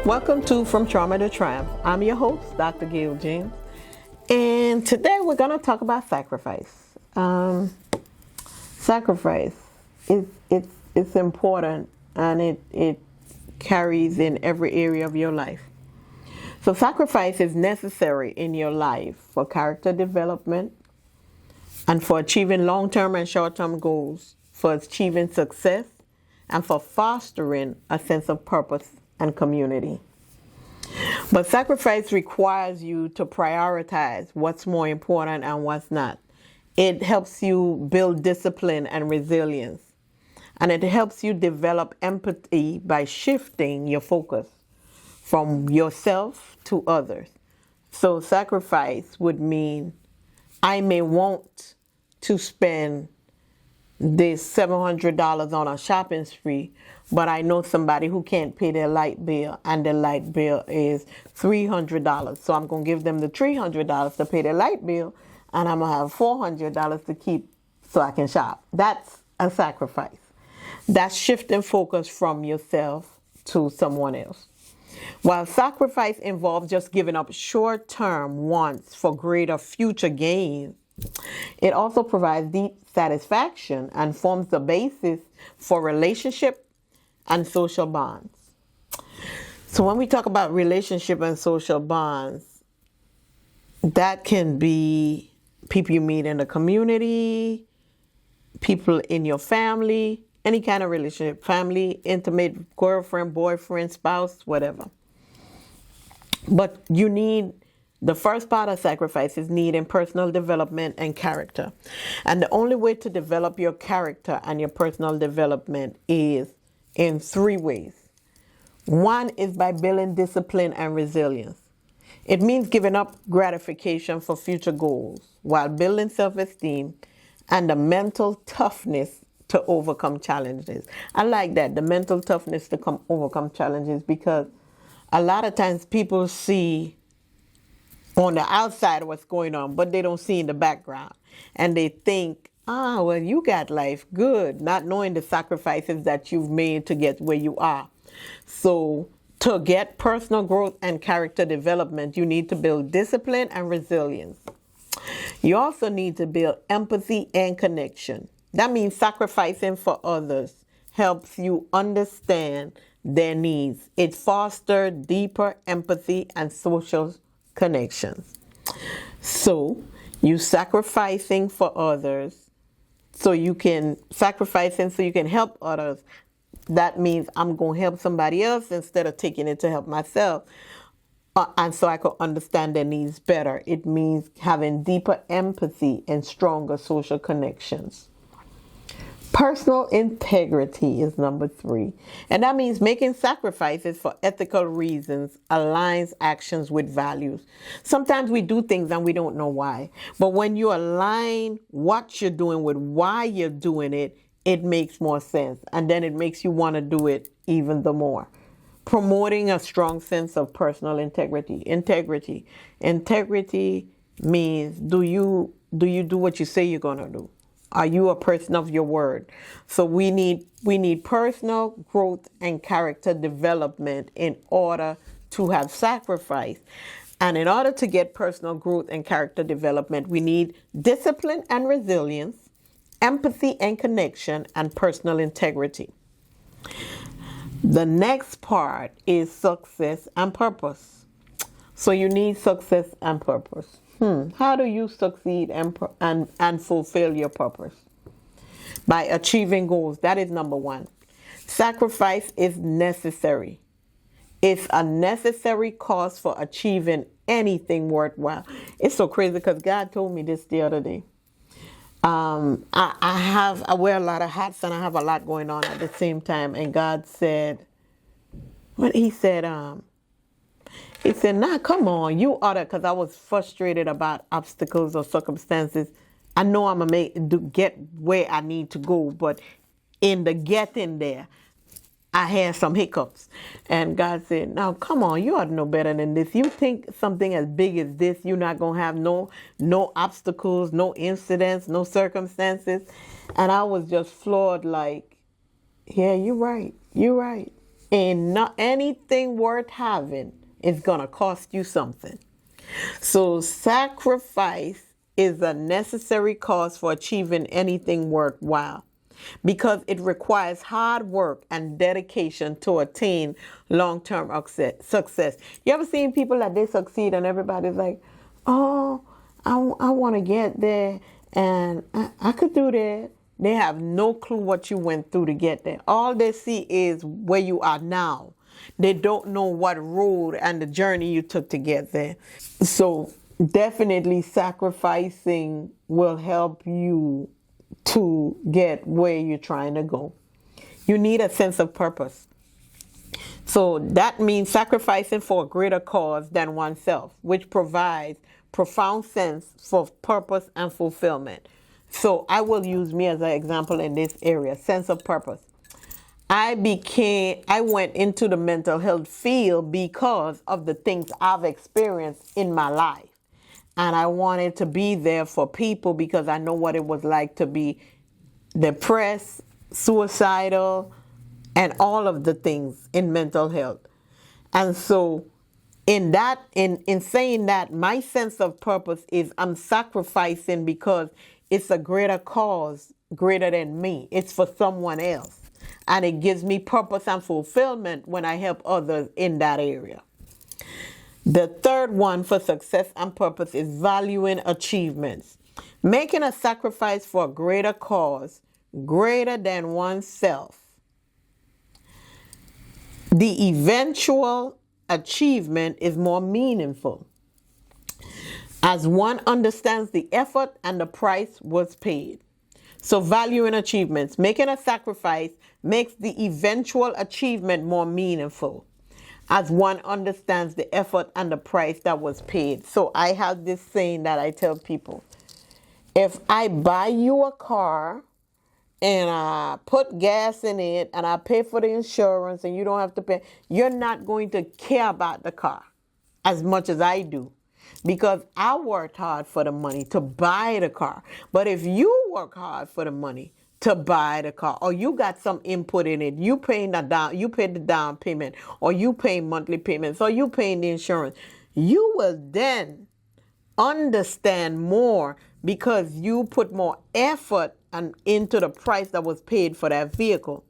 Welcome to From Trauma to Triumph. I'm your host, Dr. Gail James, and today we're going to talk about sacrifice. Sacrifice it's important, and it carries in every area of your life. So sacrifice is necessary in your life for character development and for achieving long-term and short-term goals, for achieving success, and for fostering a sense of purpose and community. But sacrifice requires you to prioritize what's more important and what's not. It helps you build discipline and resilience. And it helps you develop empathy by shifting your focus from yourself to others. So sacrifice would mean I may want to spend this $700 on a shopping spree, but I know somebody who can't pay their light bill, and their light bill is $300. So I'm going to give them the $300 to pay their light bill, and I'm going to have $400 to keep so I can shop. That's a sacrifice. That's shifting focus from yourself to someone else. While sacrifice involves just giving up short-term wants for greater future gains, it also provides deep satisfaction and forms the basis for relationship and social bonds. So when we talk about relationship and social bonds, that can be people you meet in the community, people in your family, any kind of relationship, family, intimate, girlfriend, boyfriend, spouse, whatever. But you need, the first part of sacrifice is needing personal development and character. And the only way to develop your character and your personal development is in three ways. One is by building discipline and resilience. It means giving up gratification for future goals while building self-esteem and the mental toughness to overcome challenges. I like that, the mental toughness to overcome challenges, because a lot of times people see on the outside what's going on, but they don't see in the background. And they think, well, you got life good, not knowing the sacrifices that you've made to get where you are. So to get personal growth and character development, you need to build discipline and resilience. You also need to build empathy and connection. That means sacrificing for others helps you understand their needs. It fosters deeper empathy and social connections. So you sacrificing for others so you can help others. That means I'm going to help somebody else instead of taking it to help myself. And so I could understand their needs better. It means having deeper empathy and stronger social connections. Personal integrity is number 3. And that means making sacrifices for ethical reasons aligns actions with values. Sometimes we do things and we don't know why. But when you align what you're doing with why you're doing it, it makes more sense. And then it makes you want to do it even the more. Promoting a strong sense of personal integrity. Integrity means do you do what you say you're going to do? Are you a person of your word? So we need personal growth and character development in order to have sacrifice. And in order to get personal growth and character development, we need discipline and resilience, empathy and connection, and personal integrity. The next part is success and purpose. So you need success and purpose. How do you succeed and fulfill your purpose? By achieving goals. That is number 1. Sacrifice is necessary. It's a necessary cost for achieving anything worthwhile. It's so crazy because God told me this the other day. I wear a lot of hats and I have a lot going on at the same time. And God said, He said, nah, come on, you ought to, because I was frustrated about obstacles or circumstances. I know I'm going to get where I need to go, but in the getting there, I had some hiccups. And God said, now, come on, you ought to know better than this. You think something as big as this, you're not going to have no obstacles, no incidents, no circumstances. And I was just floored like, yeah, you're right. And not anything worth having is going to cost you something. So sacrifice is a necessary cost for achieving anything worthwhile because it requires hard work and dedication to attain long-term success. You ever seen people that they succeed and everybody's like, oh, I want to get there and I could do that. They have no clue what you went through to get there. All they see is where you are now. They don't know what road and the journey you took to get there. So definitely sacrificing will help you to get where you're trying to go. You need a sense of purpose. So that means sacrificing for a greater cause than oneself, which provides profound sense for purpose and fulfillment. So I will use me as an example in this area, sense of purpose. I went into the mental health field because of the things I've experienced in my life. And I wanted to be there for people because I know what it was like to be depressed, suicidal, and all of the things in mental health. And so in saying that, my sense of purpose is I'm sacrificing because it's a greater cause, greater than me. It's for someone else. And it gives me purpose and fulfillment when I help others in that area. The third one for success and purpose is valuing achievements. Making a sacrifice for a greater cause, greater than oneself. The eventual achievement is more meaningful as one understands the effort and the price was paid. So valuing achievements, making a sacrifice makes the eventual achievement more meaningful as one understands the effort and the price that was paid. So I have this saying that I tell people, if I buy you a car and I put gas in it and I pay for the insurance and you don't have to pay, you're not going to care about the car as much as I do. Because I worked hard for the money to buy the car. But if you work hard for the money to buy the car, or you got some input in it, you paid the down payment, or you pay monthly payments, or you paying the insurance, you will then understand more because you put more effort into the price that was paid for that vehicle.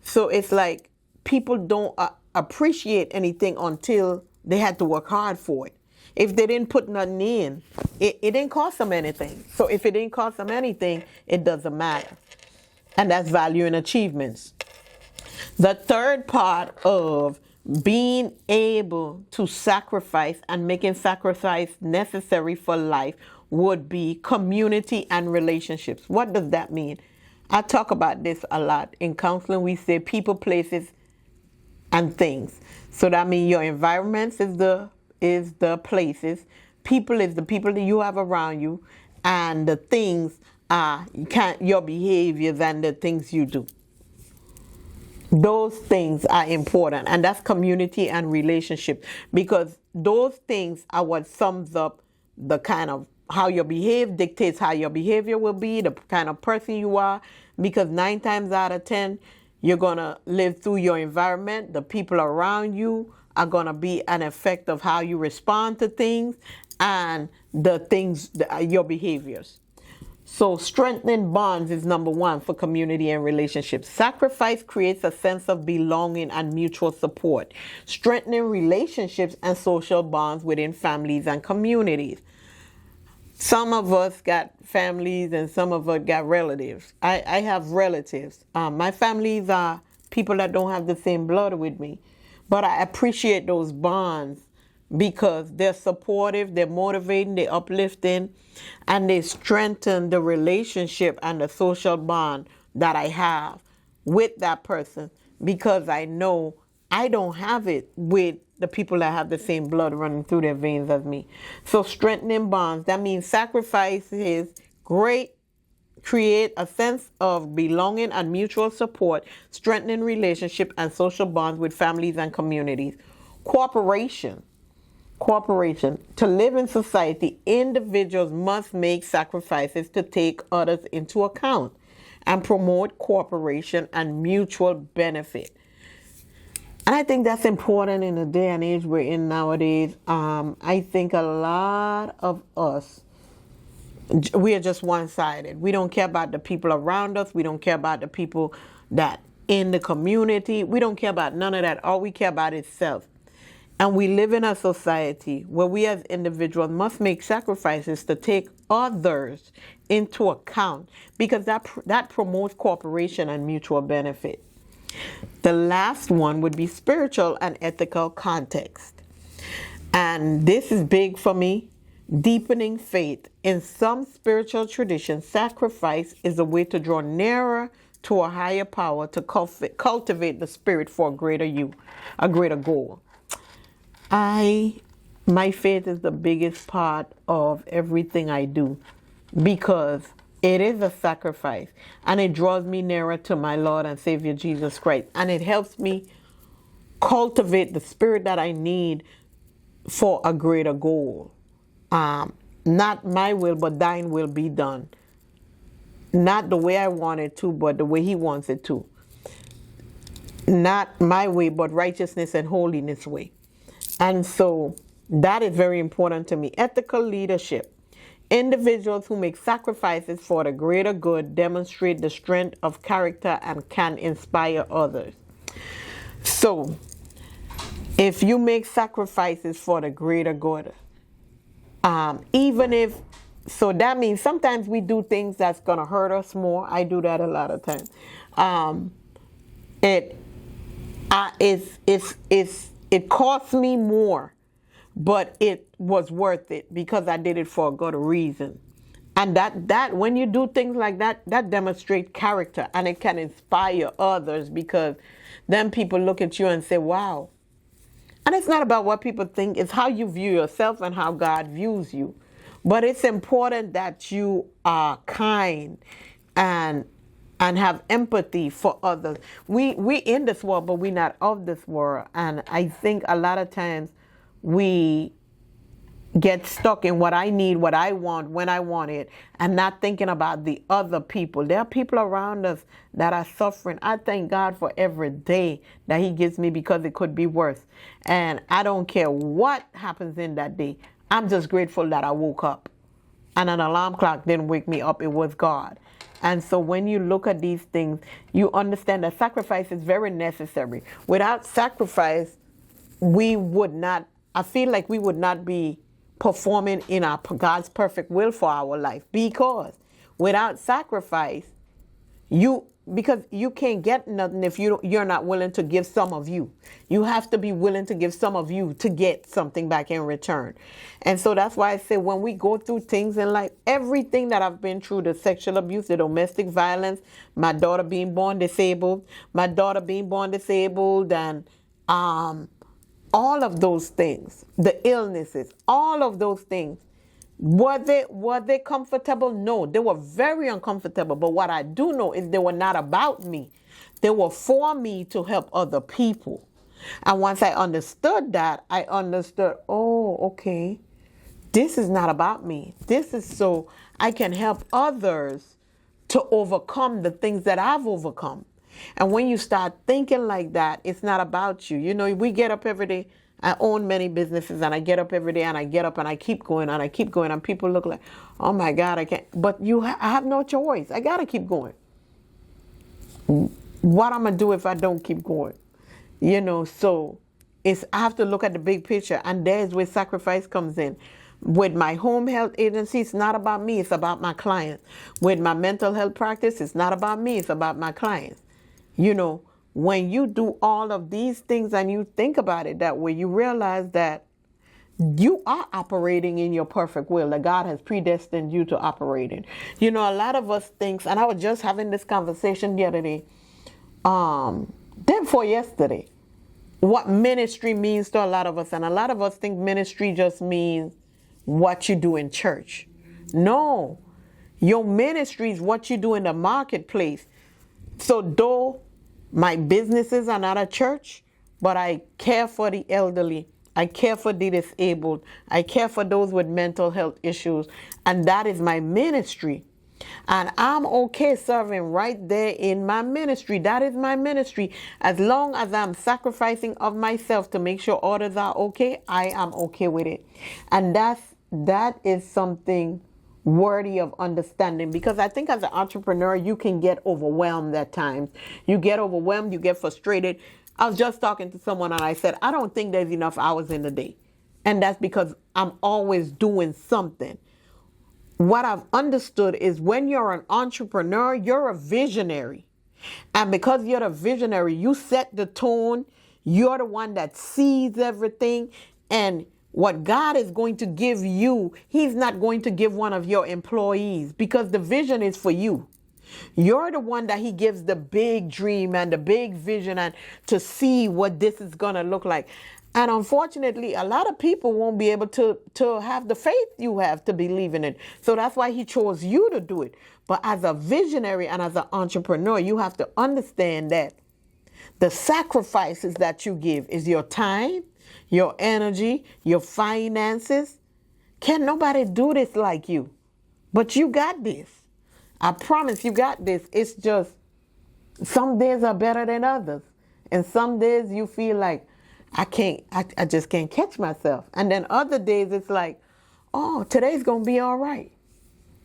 So it's like people don't appreciate anything until they had to work hard for it. If they didn't put nothing in, it didn't cost them anything. So if it didn't cost them anything, it doesn't matter. And that's value and achievements. The third part of being able to sacrifice and making sacrifice necessary for life would be community and relationships. What does that mean? I talk about this a lot. In counseling, we say people, places, and things. So that means your environments is the places, people is the people that you have around you, and the things are your behaviors and the things you do. Those things are important, and that's community and relationship, because those things are what sums up the kind of how you behave, dictates how your behavior will be, the kind of person you are, because 9 times out of 10, you're going to live through your environment. The people around you are going to be an effect of how you respond to things and the things, your behaviors. So strengthening bonds is number 1 for community and relationships. Sacrifice creates a sense of belonging and mutual support, strengthening relationships and social bonds within families and communities. Some of us got families and some of us got relatives. I have relatives. My families are people that don't have the same blood with me. But I appreciate those bonds because they're supportive, they're motivating, they're uplifting, and they strengthen the relationship and the social bond that I have with that person, because I know I don't have it with the people that have the same blood running through their veins as me. So strengthening bonds, that means sacrifices create a sense of belonging and mutual support, strengthening relationship and social bonds with families and communities. Cooperation. To live in society, individuals must make sacrifices to take others into account and promote cooperation and mutual benefit. And I think that's important in the day and age we're in nowadays. I think a lot of us, we are just one-sided. We don't care about the people around us. We don't care about the people that in the community. We don't care about none of that. All we care about is self. And we live in a society where we as individuals must make sacrifices to take others into account, because that promotes cooperation and mutual benefit. The last one would be spiritual and ethical context. And this is big for me. Deepening faith. In some spiritual traditions, sacrifice is a way to draw nearer to a higher power, to cultivate the spirit for a greater goal. My faith is the biggest part of everything I do, because it is a sacrifice and it draws me nearer to my Lord and Savior Jesus Christ, and it helps me cultivate the spirit that I need for a greater goal. Not my will, but thine will be done. Not the way I want it to, but the way he wants it to. Not my way, but righteousness and holiness way. And so that is very important to me. Ethical leadership. Individuals who make sacrifices for the greater good demonstrate the strength of character and can inspire others. So, if you make sacrifices for the greater good, so that means sometimes we do things that's going to hurt us more. I do that a lot of times. It cost me more, but it was worth it because I did it for a good reason. And that when you do things like that, that demonstrates character, and it can inspire others, because then people look at you and say, wow. And it's not about what people think, it's how you view yourself and how God views you. But it's important that you are kind and have empathy for others. We in this world, but we're not of this world. And I think a lot of times we get stuck in what I need, what I want, when I want it, and not thinking about the other people. There are people around us that are suffering. I thank God for every day that he gives me, because it could be worse. And I don't care what happens in that day. I'm just grateful that I woke up. And an alarm clock didn't wake me up. It was God. And so when you look at these things, you understand that sacrifice is very necessary. Without sacrifice, I feel like we would not be performing in God's perfect will for our life, because without sacrifice, because you can't get nothing if you're not willing to give some of you. You have to be willing to give some of you to get something back in return. And so that's why I say, when we go through things in life, everything that I've been through, the sexual abuse, the domestic violence, my daughter being born disabled, and all of those things, the illnesses, all of those things, were they comfortable? No, they were very uncomfortable. But what I do know is they were not about me. They were for me to help other people. And once I understood that, I understood, oh, okay, this is not about me. This is so I can help others to overcome the things that I've overcome. And when you start thinking like that, it's not about you. You know, we get up every day. I own many businesses, and I get up every day, and I get up and I keep going and I keep going, and people look like, oh my God, I can't. But I have no choice. I got to keep going. What I'm going to do if I don't keep going? You know, so I have to look at the big picture, and there's where sacrifice comes in. With my home health agency, it's not about me, it's about my clients. With my mental health practice, it's not about me, it's about my clients. You know, when you do all of these things and you think about it that way, you realize that you are operating in your perfect will that God has predestined you to operate in. You know, a lot of us think, and I was just having this conversation the other day, day before yesterday, what ministry means to a lot of us. And a lot of us think ministry just means what you do in church. No, your ministry is what you do in the marketplace. So though my businesses are not a church, but I care for the elderly, I care for the disabled, I care for those with mental health issues, and that is my ministry. And I'm okay serving right there in my ministry. That is my ministry. As long as I'm sacrificing of myself to make sure others are okay, I am okay with it. And that is something worthy of understanding, because I think as an entrepreneur, you can get overwhelmed at times. You get overwhelmed, you get frustrated. I was just talking to someone and I said, I don't think there's enough hours in the day. And that's because I'm always doing something. What I've understood is when you're an entrepreneur, you're a visionary. And because you're a visionary, you set the tone. You're the one that sees everything. And what God is going to give you, He's not going to give one of your employees, because the vision is for you. You're the one that He gives the big dream and the big vision and to see what this is going to look like. And unfortunately, a lot of people won't be able to have the faith you have to believe in it. So that's why He chose you to do it. But as a visionary and as an entrepreneur, you have to understand that the sacrifices that you give is your time, your energy, your finances. Can nobody do this like you? But you got this. I promise you got this. It's just some days are better than others. And some days you feel like, I just can't catch myself. And then other days it's like, oh, today's going to be all right.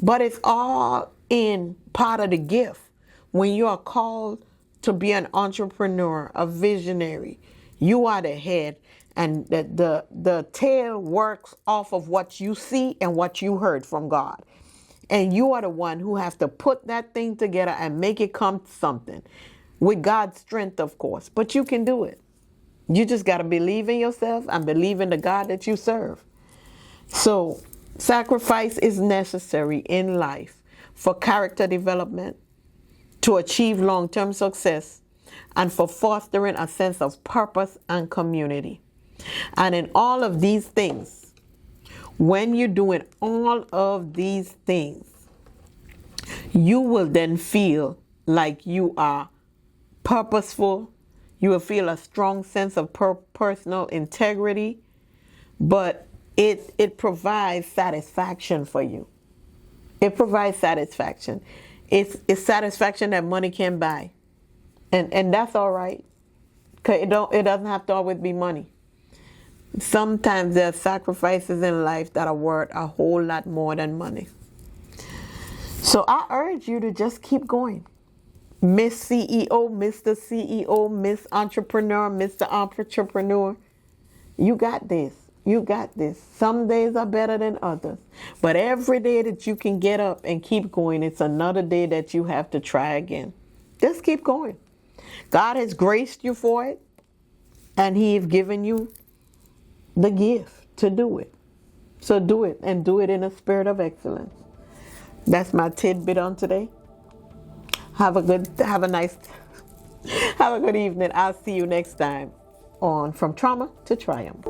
But it's all in part of the gift. When you are called to be an entrepreneur, a visionary, you are the head, and the tail works off of what you see and what you heard from God. And you are the one who has to put that thing together and make it come to something. With God's strength, of course. But you can do it. You just got to believe in yourself and believe in the God that you serve. So sacrifice is necessary in life for character development, to achieve long-term success, and for fostering a sense of purpose and community. And in all of these things, when you're doing all of these things, you will then feel like you are purposeful. You will feel a strong sense of personal integrity, but it provides satisfaction for you. It provides satisfaction. It's satisfaction that money can't buy. And that's all right. 'Cause it doesn't have to always be money. Sometimes there are sacrifices in life that are worth a whole lot more than money. So I urge you to just keep going. Miss CEO, Mr. CEO, Miss Entrepreneur, Mr. Entrepreneur. You got this. You got this. Some days are better than others. But every day that you can get up and keep going, it's another day that you have to try again. Just keep going. God has graced you for it, and He has given you the gift to do it. So do it, and do it in a spirit of excellence. That's my tidbit on today. Have a good evening. I'll see you next time on From Trauma to Triumph.